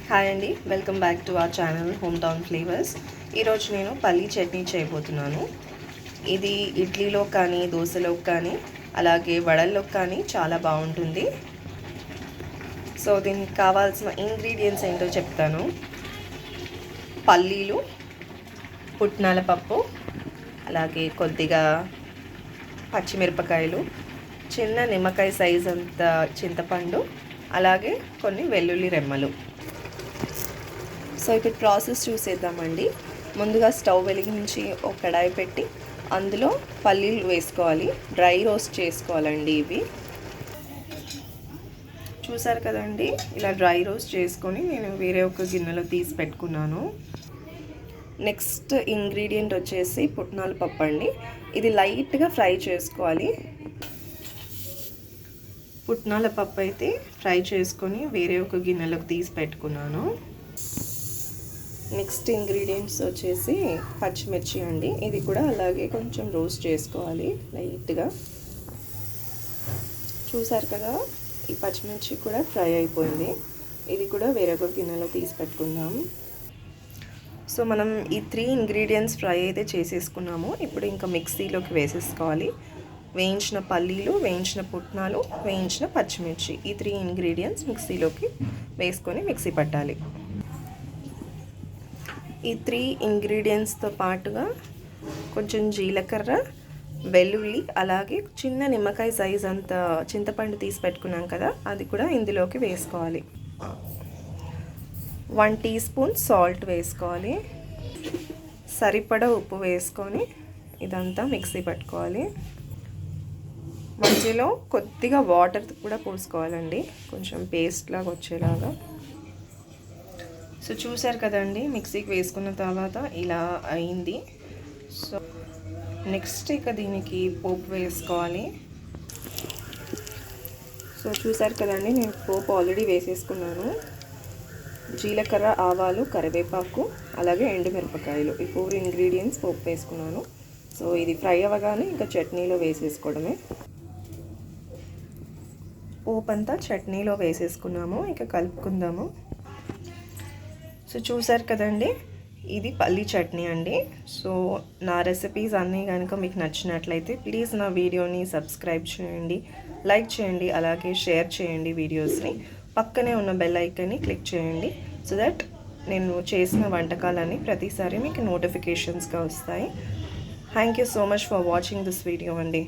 Hi అండి, welcome back to our channel home town flavours. ఈరోజు నేను పల్లీ చట్నీ చేయబోతున్నాను. ఇది ఇడ్లీలో కానీ, దోశలో కానీ, అలాగే వడల్లో కానీ చాలా బాగుంటుంది. సో దీనికి కావాల్సిన ఇంగ్రీడియంట్స్ ఏంటో చెప్తాను. పల్లీలు, పుట్నాల పప్పు, అలాగే కొద్దిగా పచ్చిమిరపకాయలు, చిన్న నిమ్మకాయ సైజ్ అంత చింతపండు, అలాగే కొన్ని వెల్లుల్లి రెమ్మలు. సో ఇప్పుడు ప్రాసెస్ చూసేద్దామండి. ముందుగా స్టవ్ వెలిగించి ఒక కడాయి పెట్టి అందులో పల్లీలు వేసుకోవాలి. డ్రై రోస్ట్ చేసుకోవాలండి. ఇవి చూసారు కదండి, ఇలా డ్రై రోస్ట్ చేసుకొని నేను వేరే ఒక గిన్నెలో తీసి పెట్టుకున్నాను. నెక్స్ట్ ఇంగ్రీడియంట్ వచ్చేసి పుట్నాల పప్పు అండి. ఇది లైట్గా ఫ్రై చేసుకోవాలి. పుట్నాల పప్పు అయితే ఫ్రై చేసుకొని వేరే ఒక గిన్నెలోకి తీసి పెట్టుకున్నాను. నెక్స్ట్ ఇంగ్రీడియంట్స్ వచ్చేసి పచ్చిమిర్చి అండి. ఇది కూడా అలాగే కొంచెం రోస్ట్ చేసుకోవాలి లైట్గా. చూసారు కదా, ఈ పచ్చిమిర్చి కూడా ఫ్రై అయిపోయింది. ఇది కూడా వేరొక గిన్నెలో తీసి పెట్టుకుందాం. సో మనం ఈ 3 ఇంగ్రీడియంట్స్ ఫ్రై అయితే చేసేసుకున్నాము. ఇప్పుడు ఇంకా మిక్సీలోకి వేసేసుకోవాలి. వేయించిన పల్లీలు, వేయించిన పుట్నాలు, వేయించిన పచ్చిమిర్చి, ఈ 3 ఇంగ్రీడియంట్స్ మిక్సీలోకి వేసుకొని మిక్సీ పట్టాలి. ఈ 3 ఇంగ్రీడియంట్స్తో పాటుగా కొంచెం జీలకర్ర, వెల్లుల్లి, అలాగే చిన్న నిమ్మకాయ సైజ్ అంత చింతపండు తీసి పెట్టుకున్నాం కదా, అది కూడా ఇందులోకి వేసుకోవాలి. 1 టీ స్పూన్ సాల్ట్ వేసుకోవాలి. సరిపడా ఉప్పు వేసుకొని ఇదంతా మిక్సీ పట్టుకోవాలి. మధ్యలో కొద్దిగా వాటర్ కూడా పోసుకోవాలండి, కొంచెం పేస్ట్ లాగా వచ్చేలాగా. సో చూసారు కదండి, మిక్సీకి వేసుకున్న తర్వాత ఇలా అయింది. సో నెక్స్ట్ ఇక దీనికి పోపు వేసుకోవాలి. సో చూసారు కదండి, నేను పోపు ఆల్రెడీ వేసేసుకున్నాను. జీలకర్ర, ఆవాలు, కరివేపాకు, అలాగే ఎండుమిరపకాయలు, ఈ 4 ఇంగ్రీడియంట్స్ పోపు వేసుకున్నాను. సో ఇది ఫ్రై అవ్వగానే ఇంకా చట్నీలో వేసేసుకోవడమే. పోపు అంతా చట్నీలో వేసేసుకున్నాము, ఇంకా కలుపుకుందాము. సో చూసారు కదండి, ఇది పల్లీ చట్నీ అండి. సో నా రెసిపీస్ అన్నీ కనుక మీకు నచ్చినట్లయితే ప్లీజ్ నా వీడియోని సబ్స్క్రైబ్ చేయండి, లైక్ చేయండి, అలాగే షేర్ చేయండి వీడియోస్ని. పక్కనే ఉన్న బెల్ ఐకాన్ని క్లిక్ చేయండి. సో దట్ నేను చేసిన వంటకాలన్నీ ప్రతిసారి మీకు నోటిఫికేషన్స్గా వస్తాయి. Thank you so much for watching this video అండి.